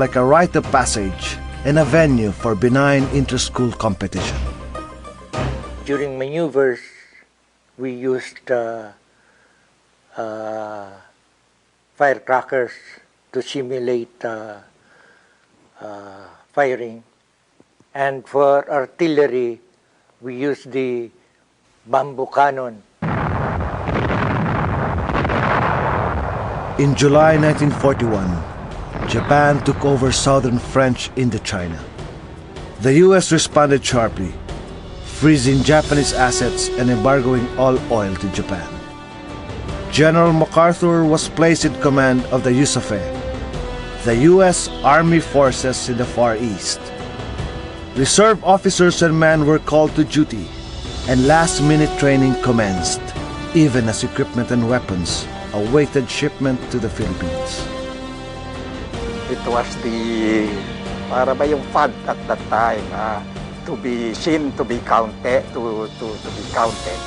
like a rite of passage and a venue for benign inter-school competition. During maneuvers, we used firecrackers to simulate firing. And for artillery, we used the bamboo cannon. In July 1941, Japan took over southern French Indochina. The U.S. responded sharply, freezing Japanese assets and embargoing all oil to Japan. General MacArthur was placed in command of the USAFE, the U.S. Army forces in the Far East. Reserve officers and men were called to duty, and last-minute training commenced, even as equipment and weapons awaited shipment to the Philippines. It was the, para ba yung fad at that time, to be seen, to be counted, to be counted.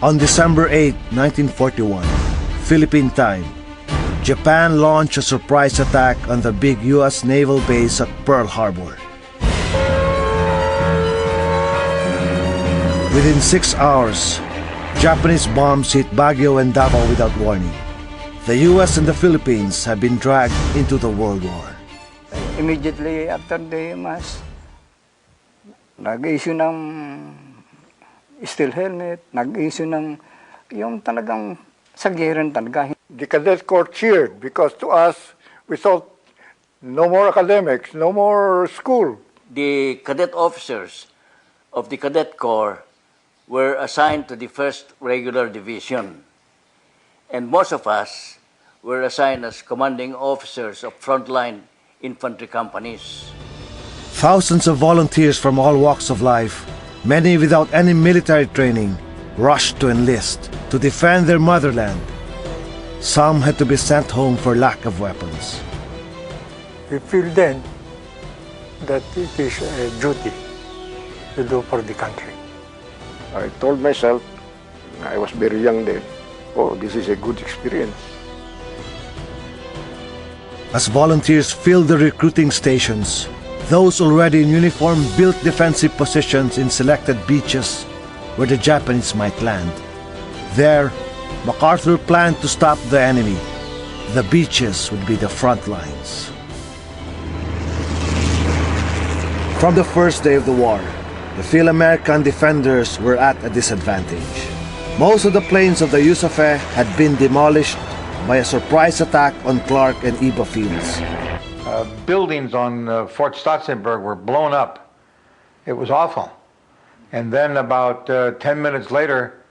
On December 8, 1941, Philippine time, Japan launched a surprise attack on the big U.S. naval base at Pearl Harbor. Within 6 hours, Japanese bombs hit Baguio and Davao without warning. The U.S. and the Philippines have been dragged into the World War. Immediately after the mass, nag-issue ng steel helmet, nag-issue ng yung talagang sagiran talaga. The Cadet Corps cheered because to us, we thought no more academics, no more school. The cadet officers of the Cadet Corps were assigned to the 1st Regular Division, and most of us were assigned as commanding officers of frontline infantry companies. Thousands of volunteers from all walks of life, many without any military training, rushed to enlist to defend their motherland. Some had to be sent home for lack of weapons. We feel then that it is a duty to do for the country. I told myself, I was very young then, oh, this is a good experience. As volunteers filled the recruiting stations, those already in uniform built defensive positions in selected beaches where the Japanese might land. There, MacArthur planned to stop the enemy. The beaches would be the front lines. From the first day of the war, the Phil-American defenders were at a disadvantage. Most of the planes of the USAFE had been demolished by a surprise attack on Clark and Iba fields. Buildings on Fort Stotzenburg were blown up. It was awful. And then about 10 minutes later,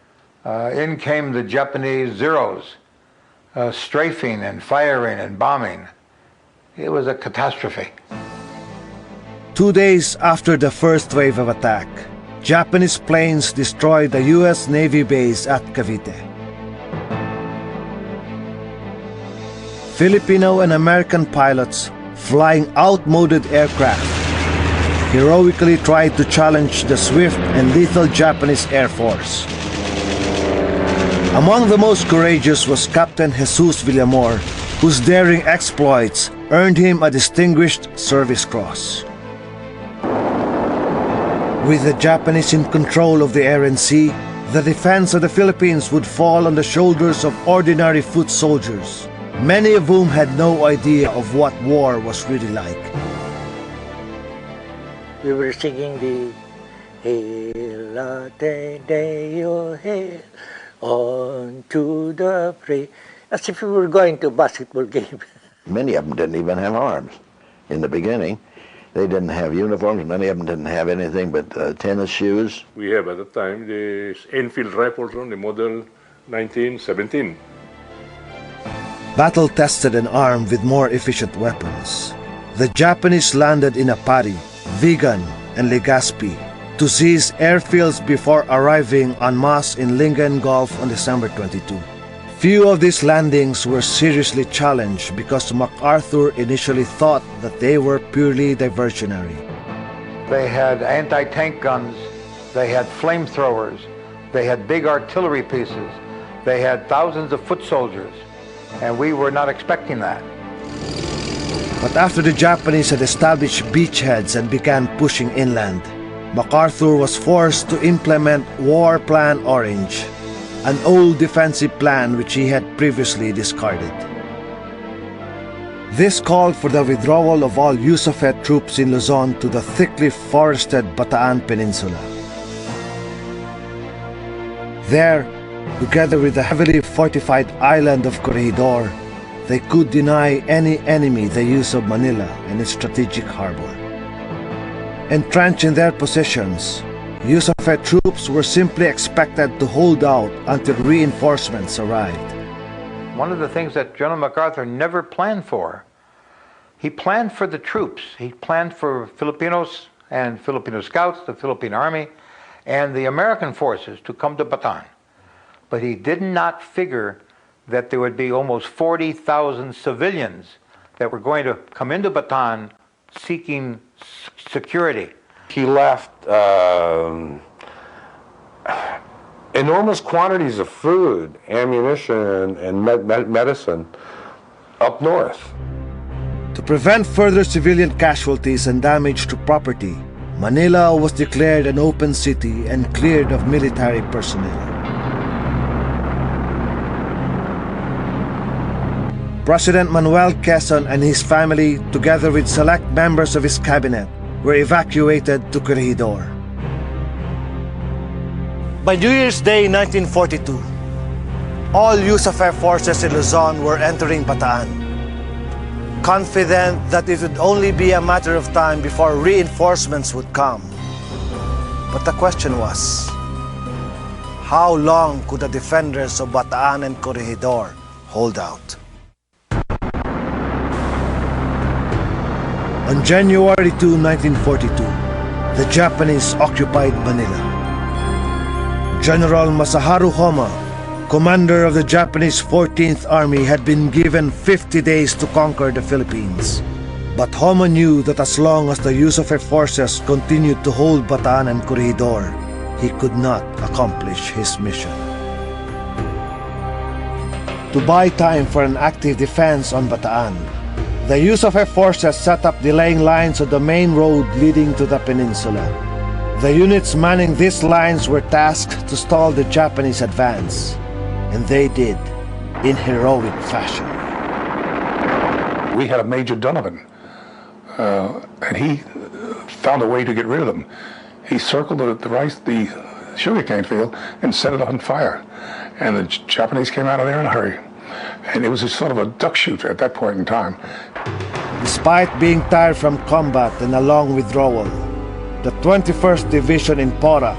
in came the Japanese Zeros, strafing and firing and bombing. It was a catastrophe. 2 days after the first wave of attack, Japanese planes destroyed the U.S. Navy base at Cavite. Filipino and American pilots flying outmoded aircraft heroically tried to challenge the swift and lethal Japanese Air Force. Among the most courageous was Captain Jesus Villamor, whose daring exploits earned him a Distinguished Service Cross. With the Japanese in control of the air and sea, the defense of the Philippines would fall on the shoulders of ordinary foot soldiers, many of whom had no idea of what war was really like. We were singing the Hail a Deo, hail on to the fray, as if we were going to a basketball game. Many of them didn't even have arms in the beginning. They didn't have uniforms. Many of them didn't have anything but tennis shoes. We have at the time the Enfield rifles on the model 1917. Battle-tested and armed with more efficient weapons, the Japanese landed in Apari, Vigan, and Legazpi to seize airfields before arriving en masse in Lingayen Gulf on December 22. Few of these landings were seriously challenged because MacArthur initially thought that they were purely diversionary. They had anti-tank guns, they had flamethrowers, they had big artillery pieces, they had thousands of foot soldiers, and we were not expecting that. But after the Japanese had established beachheads and began pushing inland, MacArthur was forced to implement War Plan Orange, an old defensive plan which he had previously discarded. This called for the withdrawal of all USAFET troops in Luzon to the thickly forested Bataan Peninsula. There, together with the heavily fortified island of Corregidor, they could deny any enemy the use of Manila and its strategic harbor. Entrenched in their positions, USAFET troops were simply expected to hold out until reinforcements arrived. One of the things that General MacArthur never planned for, he planned for the troops. He planned for Filipinos and Filipino scouts, the Philippine Army, and the American forces to come to Bataan. But he did not figure that there would be almost 40,000 civilians that were going to come into Bataan seeking security. He left enormous quantities of food, ammunition, and medicine up north. To prevent further civilian casualties and damage to property, Manila was declared an open city and cleared of military personnel. President Manuel Quezon and his family, together with select members of his cabinet, were evacuated to Corregidor. By New Year's Day 1942, all USAFET forces in Luzon were entering Bataan, confident that it would only be a matter of time before reinforcements would come. But the question was, how long could the defenders of Bataan and Corregidor hold out? On January 2, 1942, the Japanese occupied Manila. General Masaharu Homa, commander of the Japanese 14th Army, had been given 50 days to conquer the Philippines. But Homa knew that as long as the USAFET forces continued to hold Bataan and Corregidor, he could not accomplish his mission. To buy time for an active defense on Bataan, the USAFET forces set up delaying lines on the main road leading to the peninsula. The units manning these lines were tasked to stall the Japanese advance, and they did, in heroic fashion. We had a Major Donovan, and he found a way to get rid of them. He circled the sugarcane field and set it on fire, and the Japanese came out of there in a hurry. And it was a sort of a duck shoot at that point in time. Despite being tired from combat and a long withdrawal, the 21st Division in Pora